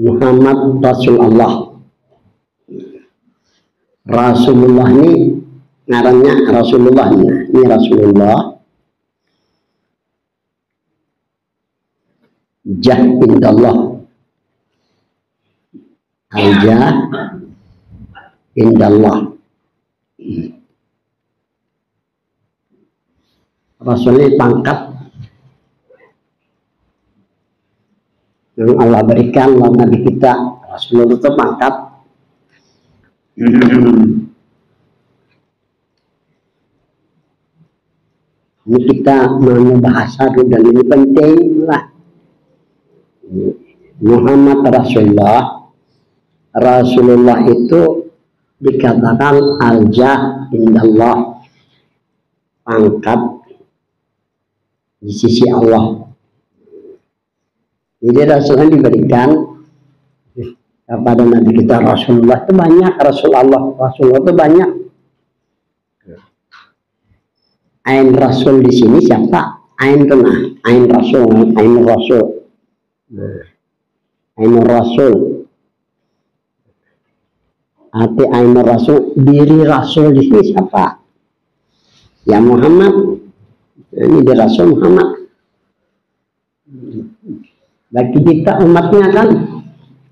Muhammad Rasulullah. Rasulullah ini ngarannya Rasulullah ini Rasulullah. Jah indallah. Al-jah indallah. Rasulnya pangkat yang Allah berikan oleh Nabi kita. Rasulullah itu pangkat. Ini kita mau bahasa dan ini penting lah. Muhammad Rasulullah. Rasulullah itu dikatakan al-jah indallah, pangkat di sisi Allah. Jadi Rasulullah diberikan kepada Nabi kita. Rasulullah itu banyak. Rasulullah itu banyak. Ain Rasul di sini siapa? Ain Tuna, Ain Rasul, Ain Rasul, Ain Rasul. Arti Ain Rasul, diri Rasul di sini siapa? Ya Muhammad. Ini di Rasul Muhammad. Bagi kita umatnya kan,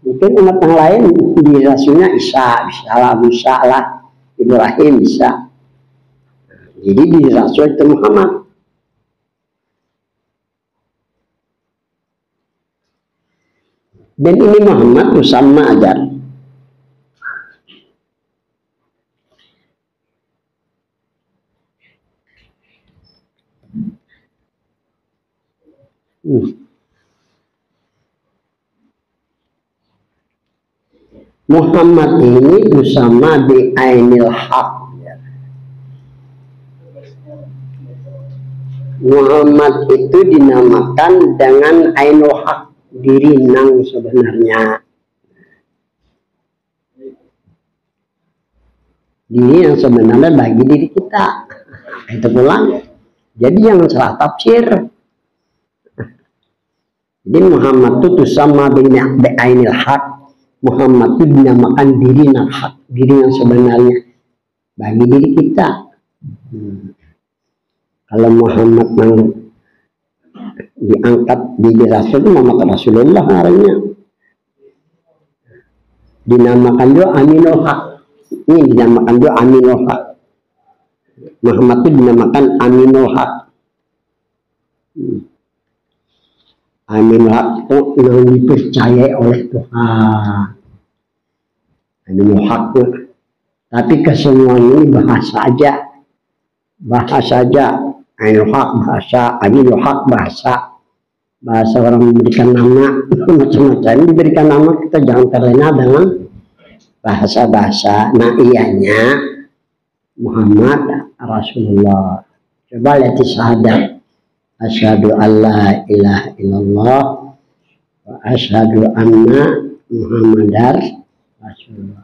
mungkin umat yang lain di Rasulnya Isa, Musa lah, Ibrahim bisa. Jadi di Rasul itu Muhammad. Dan ini Muhammad Musamma ajar. Muhammad ini bersama bi ainil haq. Muhammad itu dinamakan dengan ainul haq, diri nang sebenarnya. Diri yang sebenarnya bagi diri kita. Itu pulang. Jadi jangan salah tafsir. Jadi Muhammad itu sama dengan ainil haq. Muhammad itu dinamakan diri nang hak, diri yang sebenarnya bagi diri kita. Kalau Muhammad yang diangkat di Rasul itu Muhammad Rasulullah namanya. Dinamakan juga Aminul Haq. Ini dinamakan juga Aminul Haq. Muhammad itu dinamakan Aminul Haq. Aminul Haq itu yang dipercayai oleh Tuhan. Aminul Haq. Tapi kesemuanya ini bahasa aja. Bahasa aja. Ainul Haq bahasa, Aminul Haq bahasa. Bahasa orang memberikan nama, macam-macam diberikan nama, kita jangan terlena dengan bahasa-bahasa. Nah ianya Muhammad Rasulullah. Coba lihat syahadat. Asyhadu alla ilaha illallah wa asyhadu anna Muhammadar Rasulullah.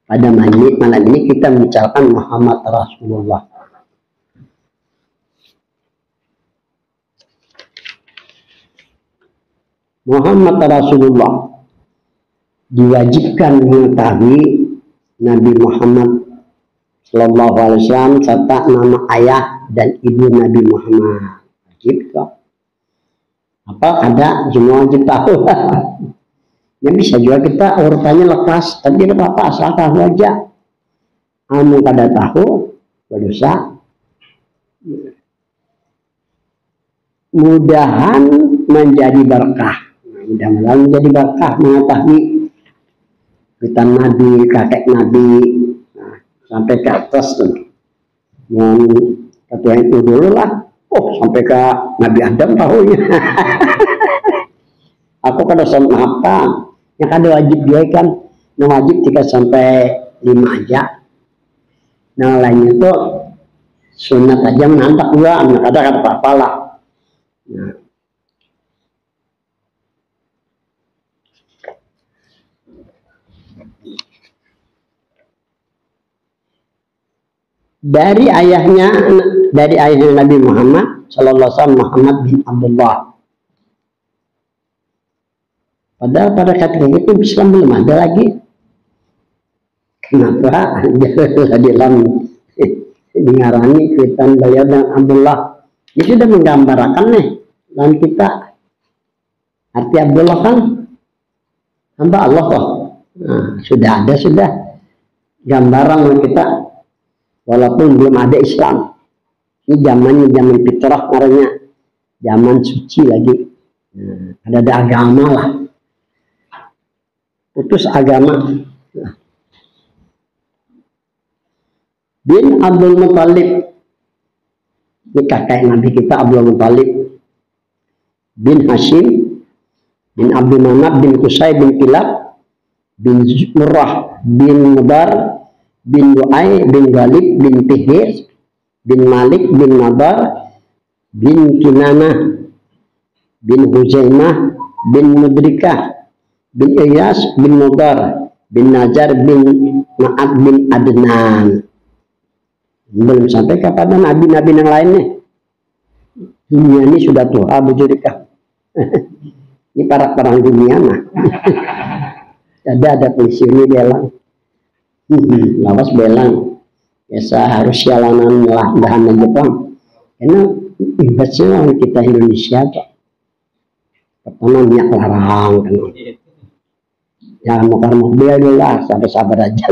Pada malam ini kita membicarakan Muhammad Rasulullah. Muhammad Rasulullah diwajibkan mengetahui Nabi Muhammad Sallallahu Alaihi Wasallam serta nama ayah dan ibu Nabi Muhammad. Wajib kok. Apa ada semua wajib tahu. Ya bisa juga kita urutannya lekas, tapi tidak apa-apa asal tahu aja. Kamu kada tahu, berdosa. Mudahan menjadi berkah. Mudah-mudahan menjadi berkah mengetahui kita Nabi, kakek Nabi, nah, sampai ke atas tuh. Yang ketua itu dulu lah. Oh sampai ke Nabi Adam tahunya. Aku kada sama apa. Yang ada wajib dia kan, yang wajib 3 sampai 5 aja. Nah lainnya tuh sunat aja menantak juga, anak ada apa-apa lah. Nah. Dari ayahnya Nabi Muhammad Sallallahu Alaihi Wasallam, Muhammad bin Abdullah. Padahal pada ketika itu Islam belum ada lagi. Kenapa? Dalam dengarani Kwitan Bayar dan Abdullah. Ini sudah menggambarkan nih dalam kita. Arti Abdullah kan hamba Allah kok. Nah, sudah ada gambaran kita walaupun belum ada Islam. Ini zaman fitrah namanya, zaman suci lagi. Nah, ada agama lah. Putus agama. Nah. Bin Abdul Muttalib, ini kakek Nabi kita Abdul Muttalib. Bin Hashim, bin Abdul Manaf, bin Qusay, bin Kilab, bin Murrah, bin Mudar, bin Du'ay, bin Ghalib, bin Fihir, bin Malik, bin Nadar, bin Kinanah, bin Huzaimah, bin Mudrikah, bin Iyas, bin Mudar, bin Najar, bin Ma'ad, bin Adnan. Belum sampai kepada nabi-nabi yang lainnya. Dunia ini sudah tua, bujurika. Ini para perang dunia mah. Ada polisi ini belang. Lawas belang. Biasa harus jalanan lah dahan Jepang. Karena ibaratnya orang kita Indonesia Pak. Pertama minyak larang kan. Jangan mau mobil dulu lah, sabar-sabar aja.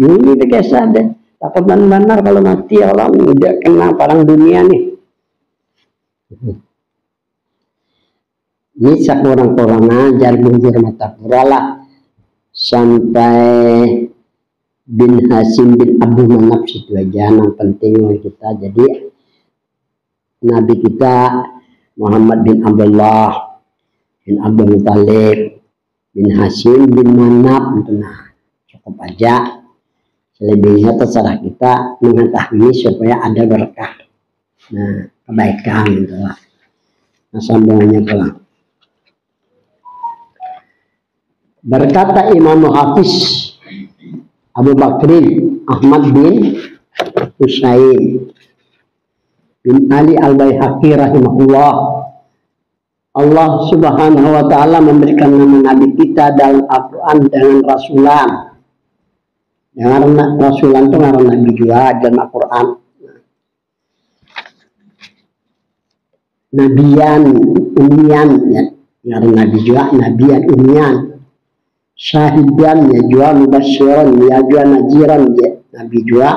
Ini biasa deh. Takut benar kalau mati Allah udah kena perang dunia nih. Ini sekurang-kurang ajar bujur mata puralah sampai bin Hashim bin Abdul Manaf situ aja yang penting kita. Jadi Nabi kita Muhammad bin Abdullah bin Abdul Muttalib bin Hashim bin Manaf itu nah cukup aja. Selebihnya terserah kita mengetahui supaya ada berkah, nah kebaikan gitu lah. Nah sambungannya pulang. Berkata Imam Hafiz Abu Bakrin Ahmad bin Husain bin Ali al-Baihaqi rahimahullah, Allah subhanahu wa ta'ala memberikan nama Nabi kita dalam Al-Quran dengan Rasulan. Dengan Rasulan itu ngaran Nabi juga dalam Al-Quran. Nabiyan, Umiyan, ya. Ngaran Nabi juga, Nabiyan, Umiyan. Syahidan, ya juga, Mubasyiran, ya juga, Najiran, ya Nabi juga.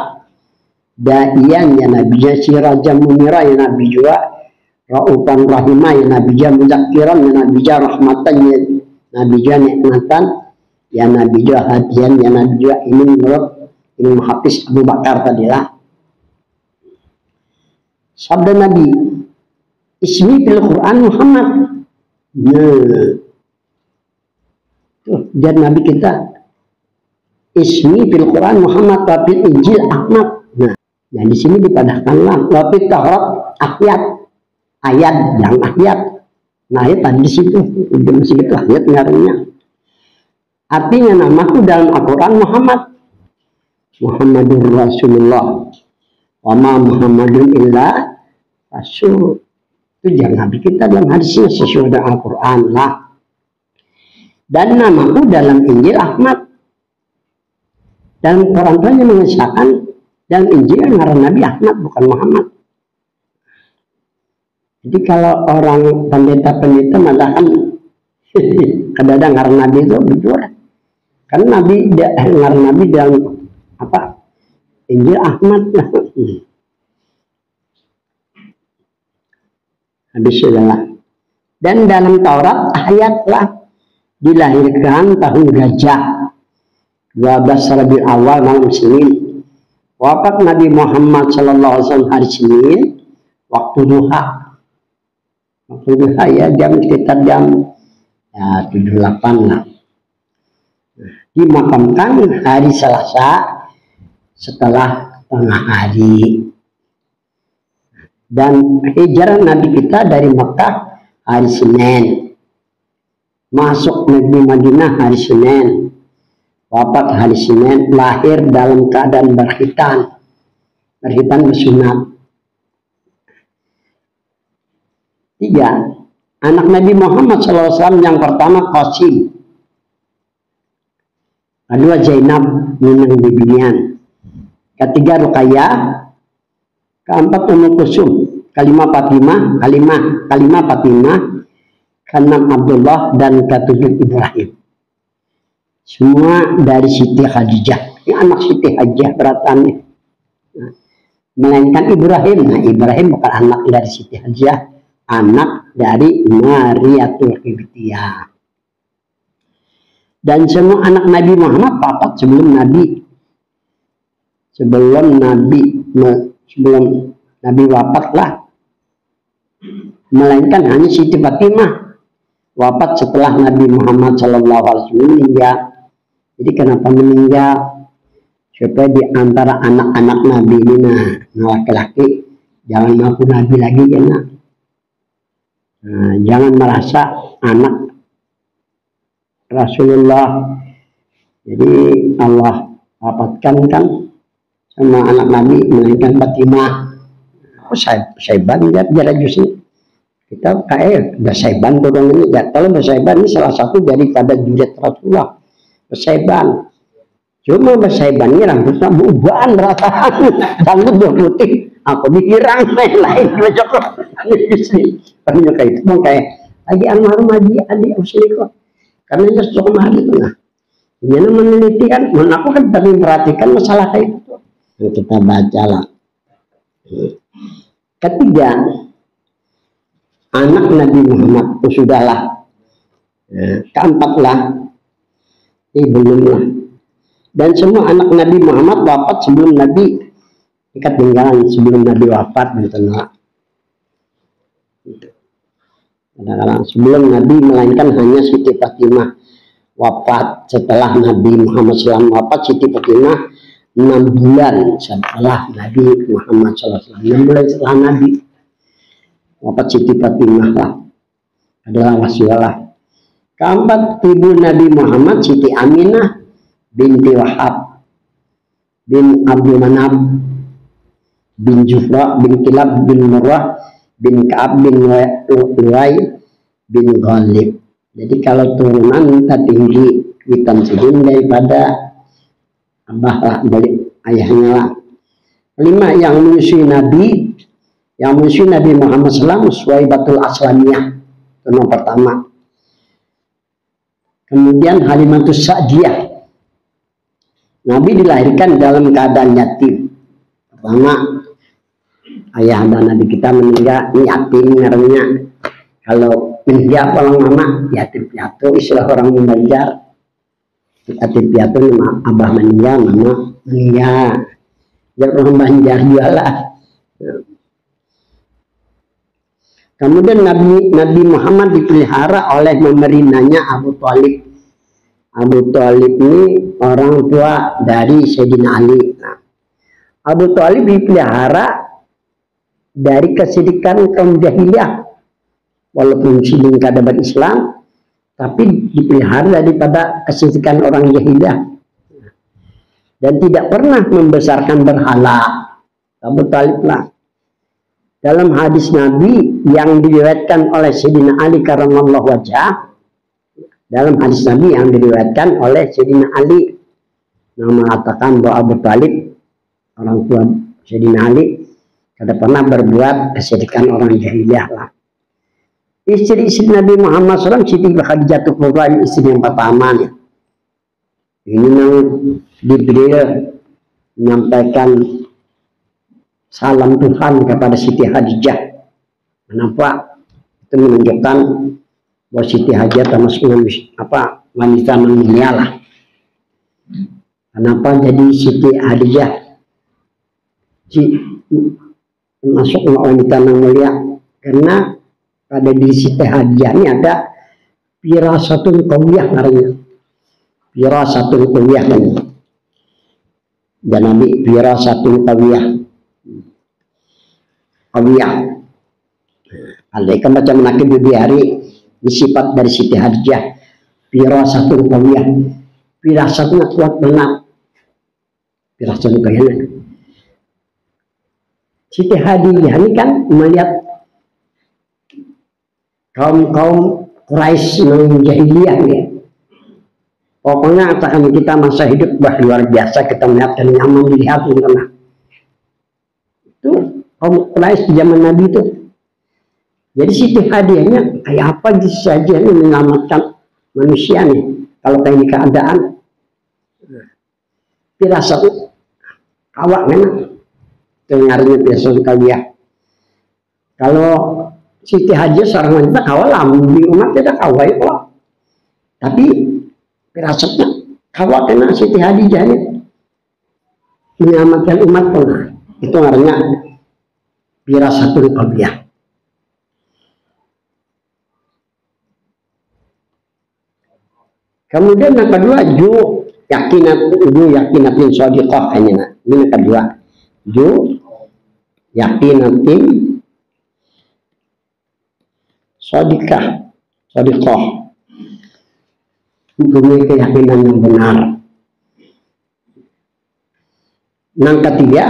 Da'iyan, ya Nabi juga, Sirajan Munira, ya Nabi juga. Ra'ufan Rahimah, ya Nabi juga, Muzakiran, ya Nabi juga, Rahmatan, ya Nabi juga, Nikmatan. Ya Nabi juga hadian, ya Nabi juga. Ini menurut Imam Hafiz Abu Bakar tadilah. Sabda Nabi, ismi fil Quran Muhammad. Nah, tuh, dan Nabi kita ismi fil Quran Muhammad, tapi Injil Ahmad. Nah, yang di sini dipadahkanlah tapi Taurat ayat yang ayat. Nah, ayat tadi di situ, udah masih gitu ayat ngaruhnya. Artinya namaku dalam Al-Quran Muhammadur Rasulullah. Wa ma Muhammadun illa Rasul. Itu jangan Nabi kita dalam hadisnya sesuai dengan Al-Quran lah. Dan namaku dalam Injil Ahmad. Dalam Quran hanya mengisahkan dalam Injil ngaran Nabi Ahmad bukan Muhammad. Jadi kalau orang pendeta-pendeta mengatakan kadang-kadang ngaran Nabi itu betul. Karena Nabi dalam apa Injil Ahmad lah. Habis sudah. Dan dalam Taurat ayatlah dilahirkan tahun gajah 12 Rabiul Awal malam Senin. Wafat Nabi Muhammad SAW hari Senin waktu duha. Waktu duha ya sekitar jam 7-8 lah. Dimakamkan hari Selasa setelah tengah hari. Dan hijrah Nabi kita dari Mekah hari Senin, masuk negeri Madinah hari Senin, wafat hari Senin, lahir dalam keadaan berkhitan bersunat. 3. Anak Nabi Muhammad SAW yang pertama Qasim, kedua Zainab minang bibian, ketiga Ruqayyah, keempat Ummu Kulsum, kelima Fatimah, keenam Abdullah, dan ketujuh Ibrahim. Semua dari Siti Khadijah. Ini anak Siti Khadijah beratannya. Nah, melainkan Ibrahim. Nah, Ibrahim bukan anak dari Siti Khadijah, anak dari Mariatul Qibtiyah. Dan semua anak Nabi Muhammad wafat sebelum Nabi wafat lah. Melainkan hanya Siti Fatimah wafat setelah Nabi Muhammad SAW meninggal. Jadi kenapa meninggal? Supaya di antara anak-anak Nabi ini, nah laki-laki jangan ngaku Nabi lagi ya nak. Nah, jangan merasa anak Rasulullah. Jadi Allah wafatkan kan sama anak Nabi, melainkan Fatimah. Oh Saiban ya justru kita kayak Saiban ini ya. Kalau Saiban ini salah satu daripada juriat Rasulullah. Saiban. Cuma Saiban ini rambutnya buuban rataan, rambut putih. Aku dikirang lain cocok. Ini kayak itu kayak lagi almarhum adik Usli kok. Karena dia suka mahal itu nah. Dia meneliti kan, aku kan tadi memperhatikan masalah kayak itu. Yang kita baca lah. Ketiga, anak Nabi Muhammad itu sudahlah. Keempat lah, ini belum lah. Dan semua anak Nabi Muhammad wafat sebelum Nabi ketinggalan, sebelum Nabi wafat gitu lah. Kadang-kadang sebelum Nabi, melainkan hanya Siti Fatimah wafat setelah Nabi Muhammad SAW wafat. Siti Fatimah 6 bulan setelah Nabi Muhammad SAW, 6 bulan setelah Nabi wafat Siti Fatimah lah adalah wasilah. Keempat ibu Nabi Muhammad Siti Aminah binti Wahab bin Abdul Manab bin Jufra bin Kilab bin Murrah bin Ka'ab bin Luwai bin Ghalib. Jadi kalau turunan minta tinggi hitam sedin daripada abah lah, dari ayahnya lah. Kelima, yang menyusui Nabi Muhammad SAW, Suwaibatul Aslamiyah, itu nomor pertama. Kemudian Halimatus Sa'diyah. Nabi dilahirkan dalam keadaan yatim. Pertama, ayah dan Nabi kita meninggal, ini yatim ngarannya. Kalau meninggal orang mama, yatim piatu, istilah orang Banjar. Yatim piatu nama abah meninggal, mama meninggal. Ya orang Banjar jualah. Kemudian Nabi Muhammad dipelihara oleh memerinanya Abu Thalib. Abu Thalib ini orang tua dari Sayyidina Ali. Nah, Abu Thalib dipelihara dari kesedikan kaum jahiliyah. Walaupun muslim kadabat Islam, tapi dipelihara daripada kesedikan orang jahiliyah. Dan tidak pernah membesarkan berhala. Abu Thalib lah. Dalam hadis Nabi yang diriwayatkan oleh Sayyidina Ali karramallahu wajhah, dalam hadis Nabi yang diriwayatkan oleh Sayyidina Ali yang mengatakan bahwa Abu Thalib, orang tua Sayyidina Ali, tidak pernah berbuat kesedihan orang jahiliyah lah. Istri-istri Nabi Muhammad SAW, Siti Khadijah Kubra, istri yang pertama nih. Ini yang Jibril menyampaikan salam Tuhan kepada Siti Khadijah. Kenapa? Itu menunjukkan bahwa Siti Khadijah termasuk wanita mulia lah. Kenapa jadi Siti Khadijah termasuk wanita mulia? Karena pada diri Siti Khadijah ini ada firasatun qawiyah namanya. Firasatun qawiyah kan. Dan Nabi firasatun qawiyah. Alaikum macam nakib di hari sifat dari Siti Khadijah. Firasatun qawiyah. Firasatnya kuat benar. Firasatun qawiyah. Siti Khadijah ini kan melihat kaum Quraisy nang jahiliyah nih. Pokoknya katakan kita masa hidup luar biasa, kita melihat dan nyaman dilihat karena itu kaum Quraisy di zaman Nabi itu. Jadi Siti hadiahnya kayak apa saja nih menyelamatkan manusia nih. Kalau kayak ini keadaan, firasat awak memang dengarnya biasa kalian. Kalau Siti Hajar seorang wanita kawalam di umat tidak kawal itu, tapi firasatnya kawal kena Siti Hadijah ini menyelamatkan umat pun. Itu artinya firasatul qabliyah. Kemudian yang kedua yakinatin shadiqah ini yang kedua yakinatin shadiqah mempunyai keyakinan yang benar. Yang ketiga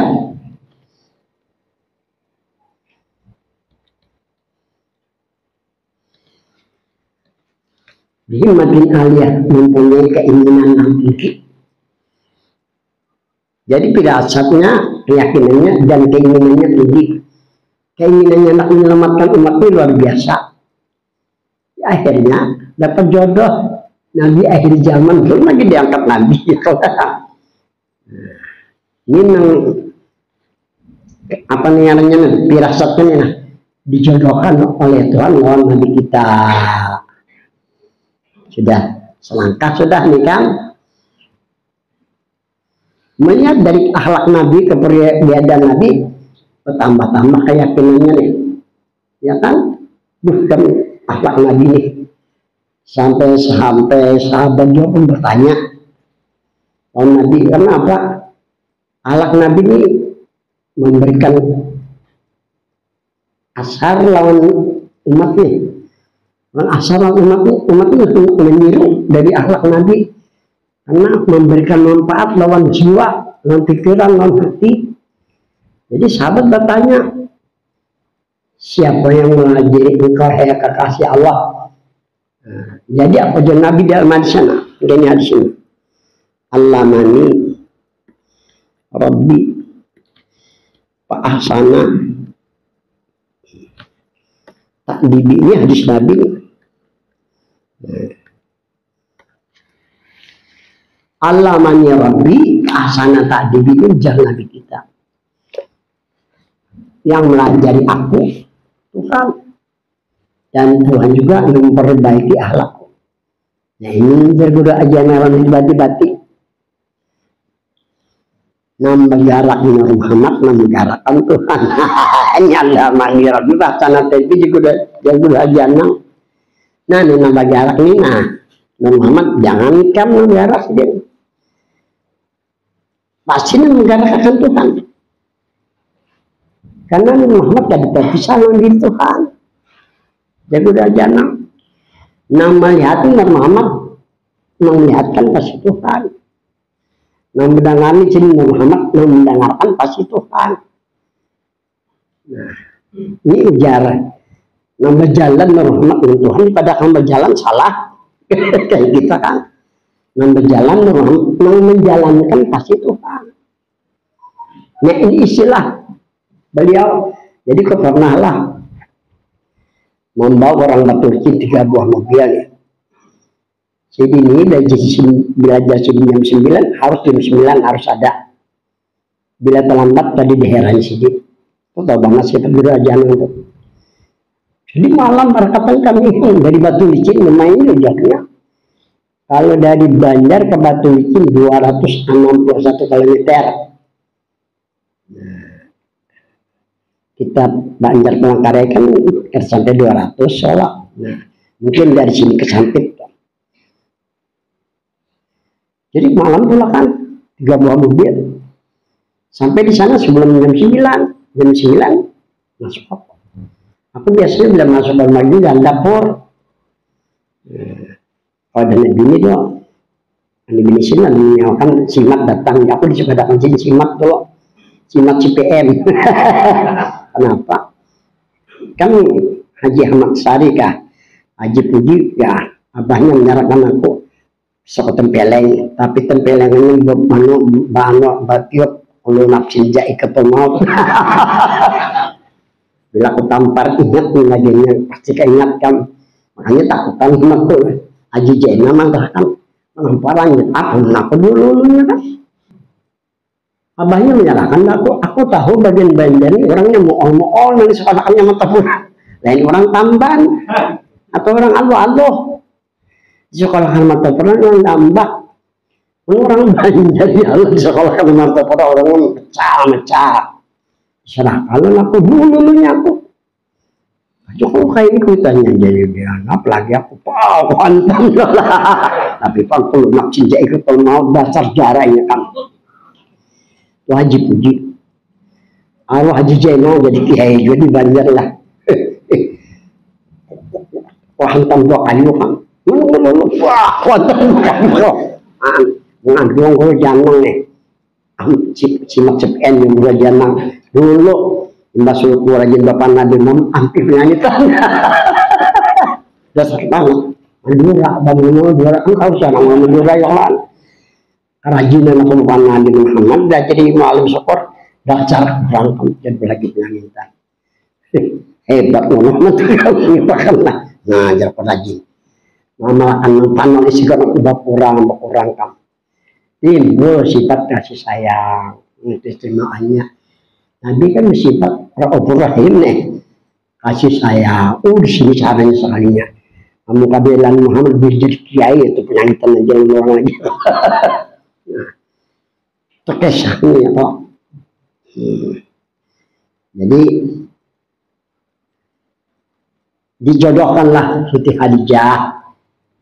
himmatin aliyah, mempunyai keinginan yang tinggi. Jadi firasatnya, keyakinannya dan keinginannya tinggi. Keinginannya nak menyelamatkan umat ini luar biasa. Akhirnya dapat jodoh Nabi akhir zaman, belum lagi diangkat Nabi. Ini apa namanya firasatnya nih, dijodohkan oleh Tuhan lawan Nabi kita. Sudah selangkah sudah nih kan. Melihat dari akhlak Nabi, kepribadian Nabi, bertambah-tambah keyakinannya nih, ya kan? Bukan akhlak Nabi nih. Sampai sahabat juga pun bertanya, oh Nabi kenapa? Akhlak Nabi ini memberikan asar lawan umat nih. Asal umat itu meniru dari akhlak Nabi karena memberikan manfaat lawan jiwa, lawan pikiran, lawan hati. Jadi sahabat bertanya, siapa yang mengajari engkau hai kekasih Allah? Jadi apa aja Nabi dalam hadis sana? Ini hadis ini. Allamani Rabbi fa ahsana ta'dibi, ini hadis Nabi. Allamani Rabbi ahsana ta'dibi, itu jangan Nabi kita. Yang melajari aku Tuhan, dan Tuhan juga memperbaiki akhlakku. Nah ini berguna aja naran bati-bati. Nambah jarak dengan Muhammad, nambah jarakkan Tuhan. Ini Allamani Rabbi ahsana ta'dibi juga berguna aja nang. Nah ini nambah jarak ini, nah Muhammad jangan kamu nambah jarak dia. Pasti menggerakkan Tuhan. Karena Muhammad tidak terpisah dengan Tuhan. Jadi udah jangan. Nah melihatnya Muhammad melihatkan pasti Tuhan. Nah mendengarkan sini Muhammad mendengarkan pasti Tuhan. Nah ini ujar. Nah berjalan Muhammad dengan Tuhan pada kamu berjalan salah. Kayak kita kan. Nah berjalan menjalankan pasti Tuhan. Nah ini istilah beliau. Jadi kau pernahlah membawa orang Batu Licin 3 buah mobil ya. Jadi ini belajar jam 9 harus jam 9 harus ada. Bila terlambat tadi diheran sidik. Kau tahu banget sih belajar itu. Jadi malam berkatan kami dari Batu Licin bermain jaraknya. Kalau dari Banjar ke Batu Licin 261 km. Kita Banjar Palangkaraya kan sampai 200 soalnya. Nah, mungkin dari sini ke Sampit. Jadi malam pula kan 3 buah mobil. Sampai di sana sebelum jam 9. Jam 9 masuk apa? Aku biasanya bila masuk pagi dan dapur. Kalau ada gini doang. Di sini menyewakan simat datang. Aku disuruh datang sini simat tuh. Simat CPM. Kenapa? Kan Haji Ahmad Sari kah? Haji Puji ya abahnya menyerahkan aku sok tempeleng, tapi tempelengannya bano batiup kalau nafsin jai ke pemaut. Bila aku tampar ingat nih laginya pasti keingatkan, makanya takutan sama aku. Haji Jaina mah kan penamparannya aku dulu kan. Abahnya menyalahkan aku tahu bagian-bagian orangnya muol dari sekolahannya mata pura. Lain orang Tamban atau orang aluh-aluh. Sekolahan mata pura orang tambak. Orang Banjar ya di sekolahan mata pura orang pecah. Salah kalau aku dulunya aku. Cukup kayak ini kuitanya jadi dia apalagi aku pantang lah. Tapi pak kalau nak cinta ikut mau dasar jaranya kan. Wajib Puji arwah Haji Jaina jadi kiai jadi Banjar lah. Wah hantam dua kayu kan wah hantam kayu ngandung gue janang nih simak cepen yang gue janang dulu mbak suku rajin bapak Nabi Muhammad aktif nyanyi dasar banget Madura bangun Madura kan kau sana Madura yang lain kerajinan aku bapak Nabi Muhammad dah jadi malam syukur dah cara berangkat jadi lagi penyanyian hebat Muhammad itu karena ngajar perajin malah akan panon isi kan berkurang kan timbul sifat kasih sayang istimewaannya Nabi kan sifat rahim nih kasih sayang di sini caranya sekalinya kamu kabilan Muhammad jadi kiai itu penyanyian aja orang lagi nah terkesannya kok jadi dijodohkanlah Siti Khadijah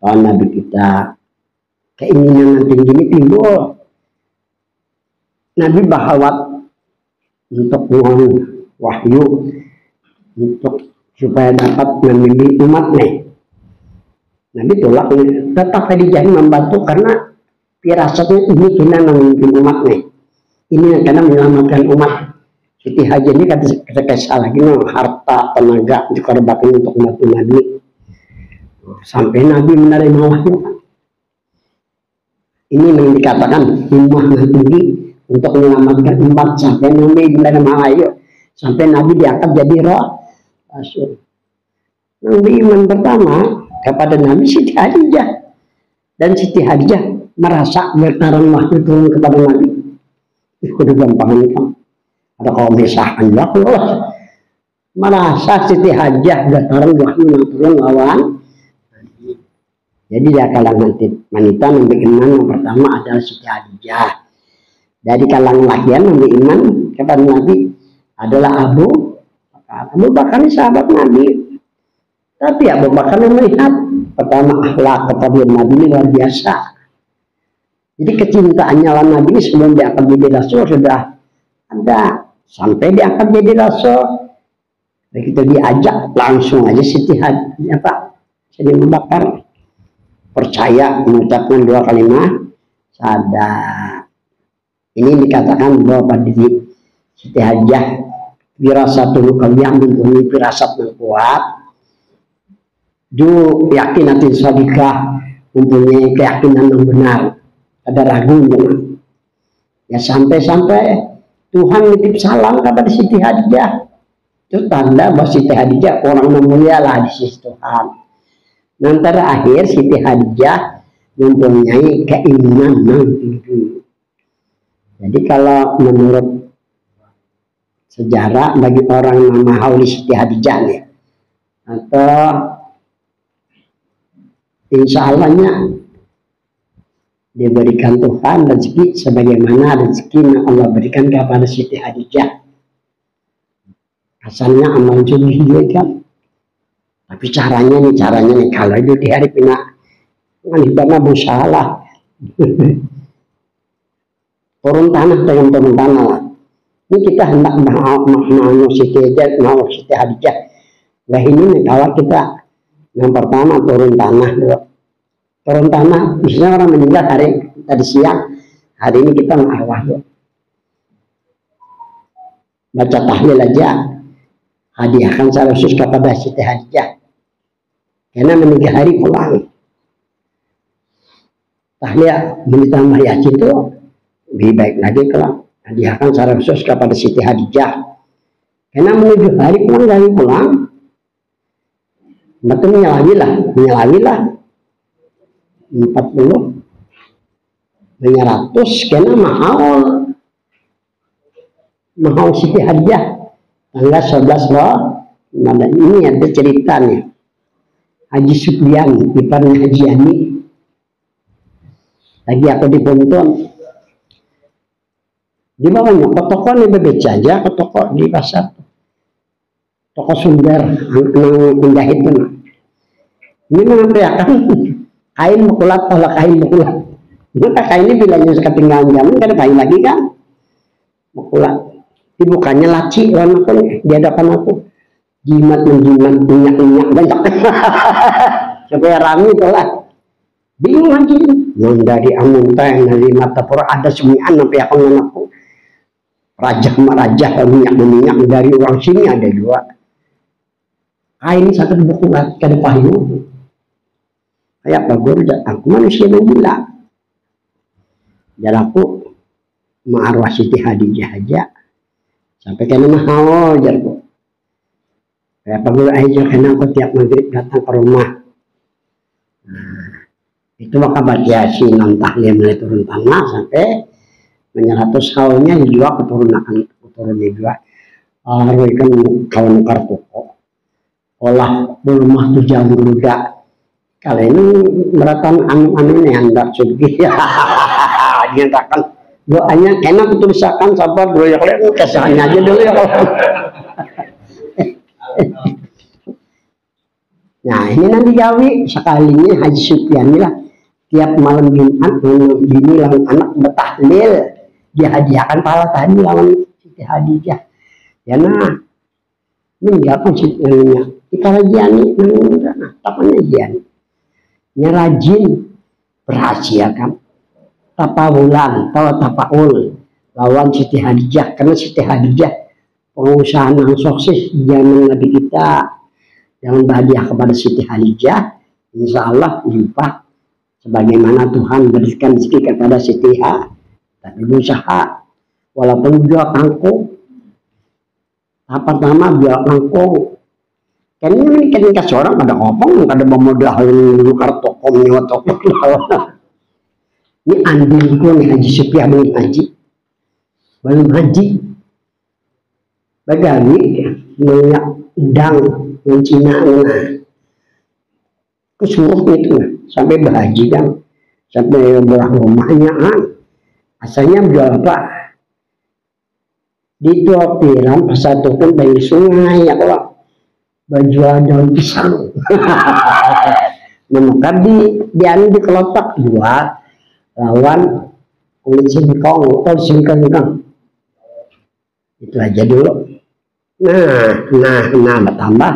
kawan Nabi kita keinginan nanti gini timbul Nabi bahawat untuk mohon wahyu untuk supaya dapat memilih umat nih Nabi tolak tetap Khadijah membantu karena firasatnya ini kena memimpin umat nih ini yang kena menyelamatkan umat Siti Haji ini kata kisah lagi harta tenaga dikorbankan untuk membantu Nabi sampai Nabi menerima wahyu ini yang dikatakan himmah yang tinggi untuk menyelamatkan umat sampai Nabi menerima wahyu sampai Nabi diangkat jadi rasul Nabi iman pertama kepada Nabi Siti Hadijah dan Siti Hadijah merasa getaran wahyu turun kepada Nabi itu udah gampang kan ada kaum misalkan Allah merasa Siti Hadijah getaran wahyu yang turun lawan jadi dia kalangan wanita Nabi iman yang pertama adalah Siti Hadijah dari kalangan laki-laki Nabi iman kepada Nabi adalah Abu Bakar sahabat Nabi tapi Abu Bakar melihat pertama akhlak kepada Nabi ini luar biasa jadi kecintaannya lawan Nabi sebelum diangkat jadi rasul sudah ada sampai diangkat jadi rasul begitu diajak langsung aja Siti Hadijah Abu Bakar percaya mengucapkan dua kalimat syahadat ini dikatakan bahwa pada Siti Hadijah firasatul qawiyah mempunyai firasat yang kuat yakinatin shadikah mempunyai keyakinan yang benar ada ragunya ya sampai Tuhan nitip salam kepada Siti Hadijah itu tanda bahwa Siti Hadijah orang yang mulia lah di sisi Tuhan dan terakhir Siti Hadijah mempunyai keimanan yang tinggi jadi kalau menurut sejarah bagi orang yang mahauli Siti Hadijah nih atau insya Allahnya diberikan Tuhan rezeki sebagaimana rezeki yang Allah berikan kepada Siti Hadijah asalnya amal sunnah juga kan tapi caranya nih kalau itu di hari pina nganibana musalah turun tanah dengan turun tanah lah ini kita hendak mau Siti Hadijah nah ini nih kalau kita yang pertama turun tanah dulu turun tanah, misalnya orang meninggal tadi siang, hari ini kita mengarwah dulu. Baca tahlil aja, hadiahkan secara khusus kepada Siti Hadijah. Karena 3 hari pulang. Tahliah ditambah Yasin itu lebih baik lagi kalau hadiahkan secara khusus kepada Siti Hadijah. Karena 7 hari pulang dari pulang, betul menyalawilah 40 100 karena mahal Siti Hadijah tanggal 11 loh. Nah, ini ada ceritanya. Haji Supriyan, iparnya Haji Yani. Lagi aku dipunten. Di bawahnya ke toko nih bebeca aja, ke toko di pasar. Toko Sumber, yang penjahit itu. Ini mengapriakan kain mukulat, tolak kain mukulat. Maka kain ini bilangnya ketinggalan zaman, kan ada kain lagi kan? Mukulat. Dibukanya laci, warna pun di hadapan aku. Jimat, minyak banyak. Supaya rame itulah. Bingung lagi. Yang dari amuntai, dari mata pura ada semian sampai aku mengaku. Raja minyak dari orang sini ada 2. Kain satu bukulat, kada payu. Kayak apa guru, aku manusia yang gila. Jadi aku ma'arwah Siti Hadijah aja. Sampai kena mahal jarku. Kayak apa guru aja karena aku tiap maghrib datang ke rumah. Nah, itu maka baca Yasin tahlil mulai turun tanah sampai 100 tahunnya juga keturunan juga. Kan kawan kartuko. Olah rumah tuh jauh muda. Kali ini meratan anu ini hendak sugi. Dia takkan doanya enak tulisakan sabar dulu ya kalau kesannya aja dulu ya kalau. Nah ini nanti gawi sekalinya Haji Supriyan lah tiap malam Jumat ini lawan anak bertahlil dia hadiahkan pahala tadi lawan Siti Hadijah ya nah meninggalkan Siti Hadijah kita Jiani nah tapanya Jiani rajin berhasil kan tapawulan tapaul lawan Siti Hadijah karena Siti Hadijah pengusaha yang sukses zaman Nabi kita yang berhadiah kepada Siti Hadijah insya Allah limpah sebagaimana Tuhan berikan rezeki kepada Siti tapi berusaha walaupun jual kangkung pertama jual kangkung kan ini kan seorang pada ngomong pada memodal kartu nyewa toko ini andil gue nih Haji Supriyan belum haji bagawi minyak udang yang Cina kesuruh itu sampai berhaji kan sampai berang rumahnya asalnya jual apa di Topiran pasar tukun dari sungai ya kalau berjual daun pisang menekan di kelopak jual lawan kulit singkong atau singkong itu aja dulu nah bertambah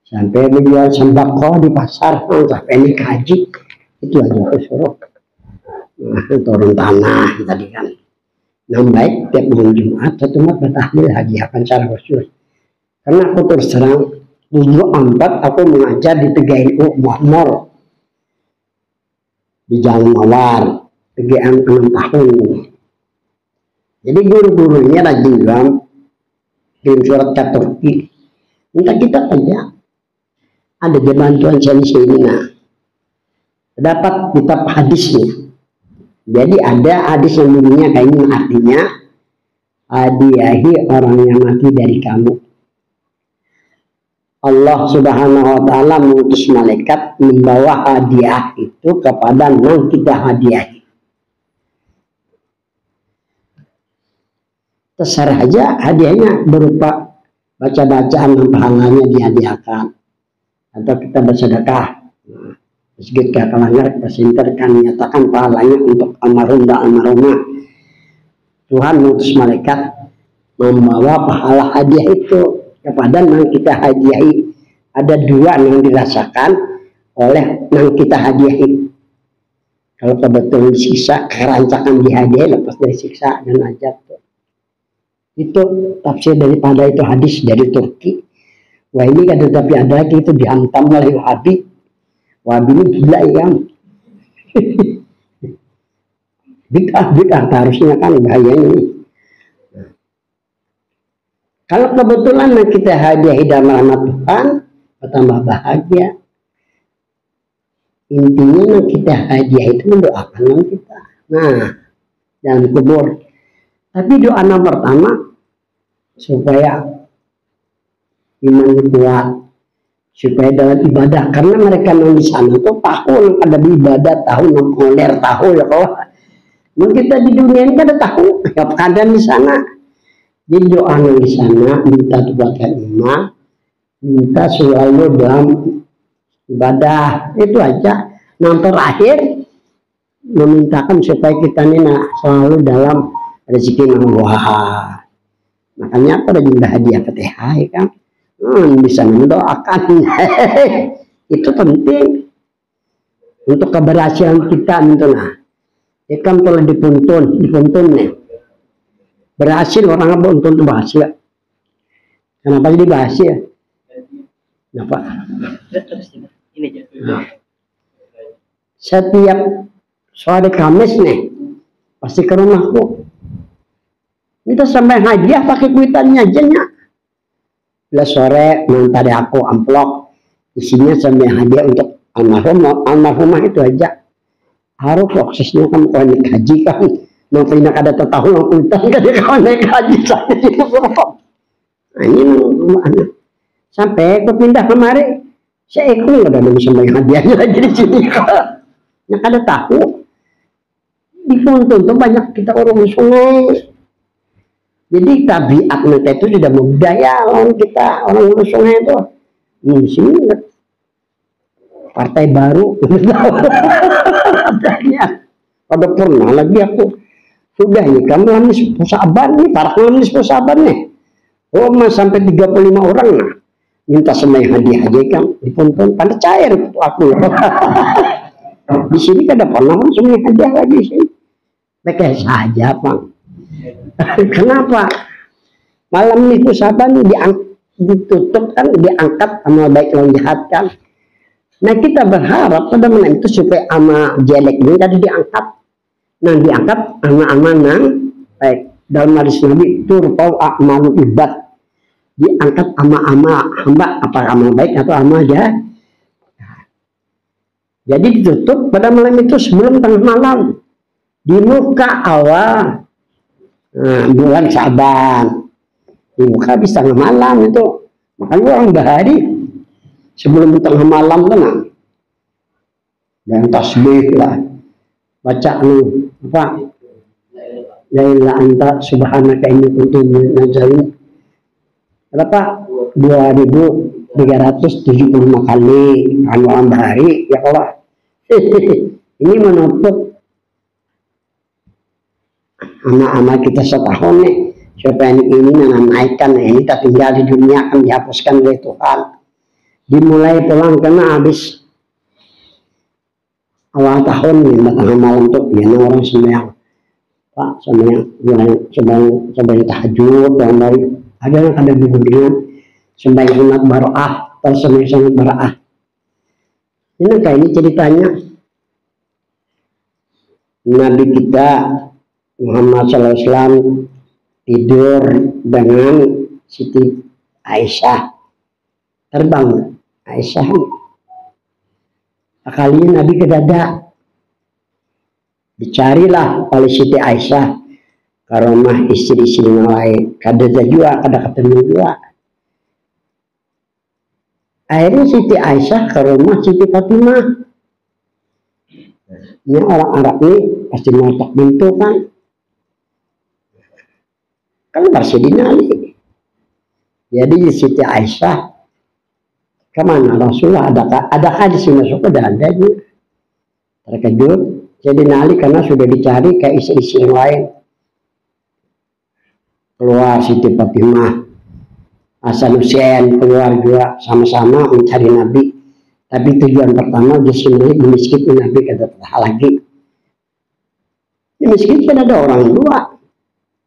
sampai menjual sembako di pasar sampai ini kaji itu aja suruh turun tanah tadi kan nah baik tiap bulan Jumat satu mat bertahlil hadiahkan secara khusus karena aku terus terang dulu 4 aku mengajar di TGNU Muhammad di Jalan Mawar TGN 6 tahun jadi guru-gurunya rajin bilang kirim surat ke Turki minta kita aja ada bantuan sini nah dapat kitab hadisnya jadi ada hadis yang bunyinya kayak ini artinya hadiahi orang yang mati dari kamu Allah Subhanahu wa ta'ala mengutus malaikat membawa hadiah itu kepada yang kita hadiahi terserah aja hadiahnya berupa baca-bacaan dan pahalanya dihadiahkan atau kita bersedekah masjid Kalanggar kita sinterkan menyatakan pahalanya untuk almarhum dan almarhumah Tuhan mengutus malaikat membawa pahala hadiah itu kepada yang kita hadiahi ada 2 yang dirasakan oleh yang kita hadiahi kalau kebetulan siksa kerancakan dihadiahi lepas dari siksa dan ajab itu tafsir daripada itu hadis dari Turki Wah ini kan tetapi ada lagi itu dihantam oleh Wahabi. Wahabi ini gila ya. Bid'ah harusnya kan bahaya ini. Kalau kebetulan kita hadiah dalam rahmat Tuhan, bertambah bahagia. Intinya kita hadiah itu mendoakan kita. Nah, dalam kubur. Tapi doa yang pertama supaya iman kuat, supaya dalam ibadah, karena mereka yang di sana tuh tahu ada ibadah, tahu ngoler, tahu ya kalau kita di dunia ini ada tahu ya keadaan di sana. Jadi doa di sana minta kekuatan iman, minta selalu dalam ibadah, itu aja. Nah terakhir memintakan supaya kita ini selalu dalam rezeki Allah. Makanya aku ada juga hadiah Fatihah ya kan. Bisa mendoakan. Itu penting untuk keberhasilan kita gitu nah. Ya kan telah dipuntun nih. Berhasil orang buntun itu berhasil. Kenapa jadi berhasil? Kenapa? Ini aja. Nah. Setiap sore Kamis nih pasti ke rumahku. Kita sampai hadiah pakai kuitannya aja nya. Bila sore minta dari aku amplop isinya sampai hadiah untuk almarhumah itu aja. Harus prosesnya kan kalau naik haji kan mau pindah ada tahun yang kuitan kan kalau naik haji saya itu nah ini mana sampai aku pindah kemarin saya ikut nggak ada sampai hadiahnya lagi di sini kan yang ada tahu di Puntun tuh banyak kita orang sungai. Jadi tabiat mereka itu sudah budaya lawan kita orang sungai itu. Di sini partai baru adanya. Pada pernah lagi aku sudah nih kamu lamis pusaban nih para lamis pusaban nih. Oh mas sampai 35 orang nah minta semai hadiah aja kan di Puntun pada cair aku. Di sini kan ada pernah semai hadiah lagi sih. Mereka saja bang. Kenapa malam itu saban ditutup kan diangkat sama baik lawan jahat kan. Nah kita berharap pada malam itu supaya ama jelek ini tadi diangkat. Nah diangkat ama nang baik dalam hadis Nabi turpau amalu ibad diangkat ama hamba apa amal baik atau amal jahat. Jadi ditutup pada malam itu sebelum tengah malam di muka awal. Nah, bulan Syaban di muka bisa tengah malam itu makanya orang bahari sebelum tengah malam tenang dan tasbih lah baca apa la ilaha anta subhanaka inni kuntu minaz zalimin berapa 2375 kali kan orang bahari ya Allah. Ini menutup anak-anak kita setahun nih supaya ini naikkan ini tak tinggal di dunia akan dihapuskan oleh Tuhan dimulai pulang karena habis awal tahun nih tengah malam tuh ya orang sembahyang Pak sembahyang tahajud dan baik ada yang ada di dunia sembahyang sunat baroah atau sembahyang sunat baroah ini kayak ini ceritanya Nabi kita Muhammad SAW tidur dengan Siti Aisyah terbang Aisyah kalinya Nabi ke dada dicarilah oleh Siti Aisyah ke rumah istri-istri lain kada juga kada ketemu juga akhirnya Siti Aisyah ke rumah Siti Fatimah ini orang Arab ini pasti ngotak pintu kan Barsidina Ali. Jadi Siti Aisyah kemana Rasulullah adakah di sini masuk ada adanya terkejut jadi Ali karena sudah dicari ke istri-istri yang lain keluar Siti Fatimah Hasan Hussein keluar juga sama-sama mencari Nabi tapi tujuan pertama justru di masjid Nabi kata lagi di masjid kan ada orang dua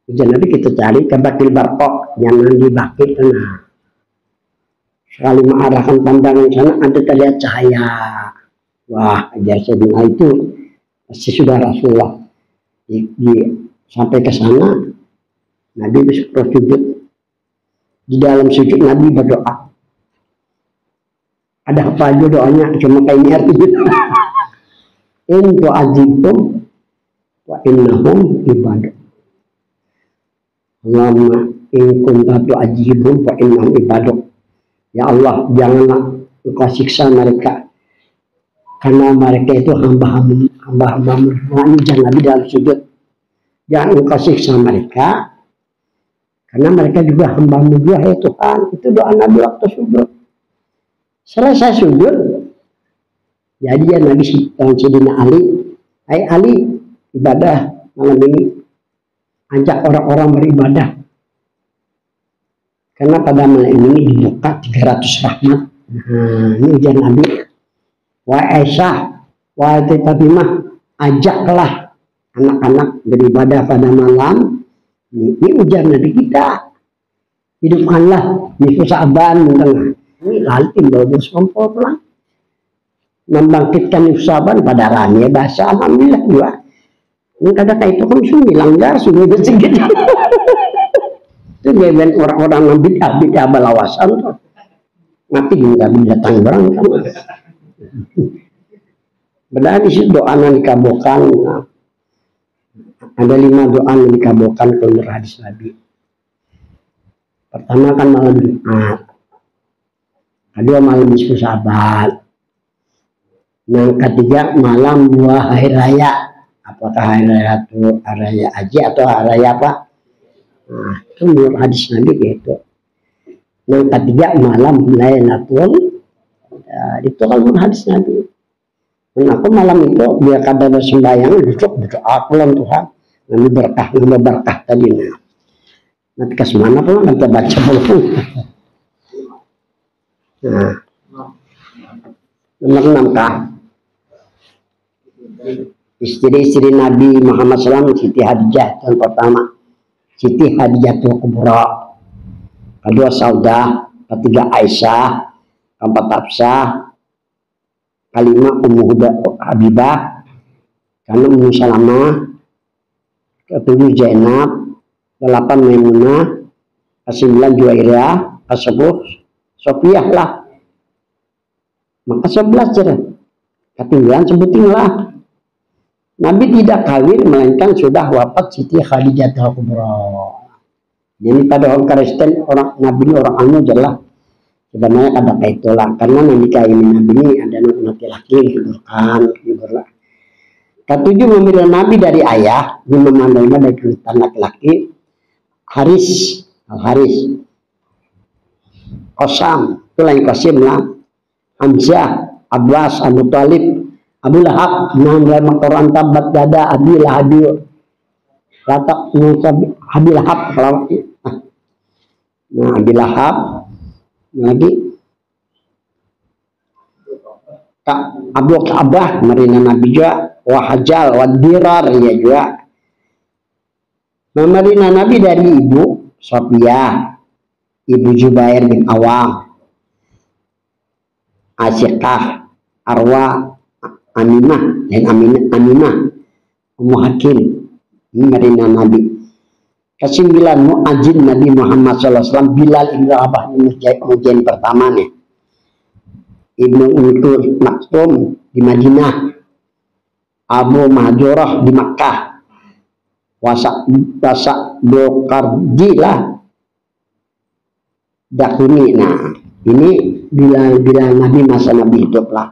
Nabi kita cari ke Bakil Barkok yang di Bakil nah sekali mengarahkan pandangan sana ada terlihat cahaya. Wah, ajar Sayyidina itu pasti sudah Rasulullah. Sampai ke sana, Nabi bersujud. Di dalam sujud Nabi berdoa. Ada apa aja doanya, cuma kayak ini artinya. In tu'adzibhum wa innahum ibadah. Allahumma in kunta tu'adzibhum wa innahum ibadah. Ya Allah, janganlah engkau siksa mereka, karena mereka itu hamba-hambamu. Jangan Nabi dalam sujud. Jangan engkau siksa mereka, karena mereka juga hamba-Mu juga, ya Tuhan. Itu doa Nabi waktu sujud. Selesai sujud, jadi ya Nabi Sayyidina Ali, hai Ali, ibadah malam ini, ajak orang-orang beribadah. Karena pada malam ini dibuka 300 rahmat. Nah, ini ujian Nabi. Wahai Aisyah, wahai Fatimah, ajaklah anak-anak beribadah pada malam. Ini ujian Nabi kita. Hidupkanlah nisfu Sa'ban tengah. Ini lalin bagus kompor pulang. Membangkitkan nisfu Sa'ban pada rani bahasa alhamdulillah juga. Ini kata itu kan suni langgar suni bersegit. Itu jawaban orang-orang yang bid'ah balawasan tuh. Nanti nggak datang barang kan. Benar di situ doa yang dikabulkan. Ada 5 doa yang dikabulkan menurut hadis Nabi. Pertama kan malam Jumat, kedua malam nisfu Sa'ban, yang ketiga malam 2 hari raya. Apakah hari raya itu hari raya haji atau hari raya apa? Nah, itu menurut hadis Nabi gitu. Yang ketiga malam Lailatul, itu kalau menurut hadis Nabi. Kenapa malam itu biar kada bersembahyang duduk berdoa kepada Tuhan. Nabi berkah tadi. Nanti ke mana pula nanti baca pula. Nah, nomor 6 kah? Istri-istri Nabi Muhammad SAW, Siti Hadijah yang pertama, Siti Hadijatul Kubra, kedua Saudah, ketiga Aisyah, keempat Hafsah, kelima Ummu Habibah, karena Ummu Salamah, ketujuh Zainab, ke-8 Maimunah, ke-9 Juwairiyah, ke-10 Sofiyah lah. Maka 11 cerah. Ketinggalan sebutinlah. Nabi tidak kawin melainkan sudah wafat Siti Khadijatul Kubra. Jadi pada orang Kristen, orang Nabi ini orang anu jelas. Sebenarnya ada kayak itulah, karena Nabi kawin Nabi ini ada laki-laki hiburlah. Ketujuh memilih Nabi dari ayah, memandangnya dari keturunan laki-laki. Haris, Al-Haris, Qasam, itu lain Qasim lah. Hamzah, Abbas, Abu Talib, Abu Lahab, dalam Al-Quran tabat dada Abi Lahab, latak Abi Lahab, nah Abi Lahab, lagi Kak Abu Ka'bah, marina Nabi juga, Wahajal, Wadirar, ya juga. Memerina Nabi dari ibu Sofiyah, ibu Jubair bin Awam, Asyikah, Arwa, Aminah, dan Aminah, Ummu Hakim, ini marina Nabi. Ke-9 muadzin Nabi Muhammad SAW, Bilal ibn Rabah, muadzin pertama nih. Ibnu Maktum di Madinah, Abu Mahjurah di Makkah, Wasak Dokardi lah, Dakuni. Nah, ini bila Nabi masa Nabi hidup lah.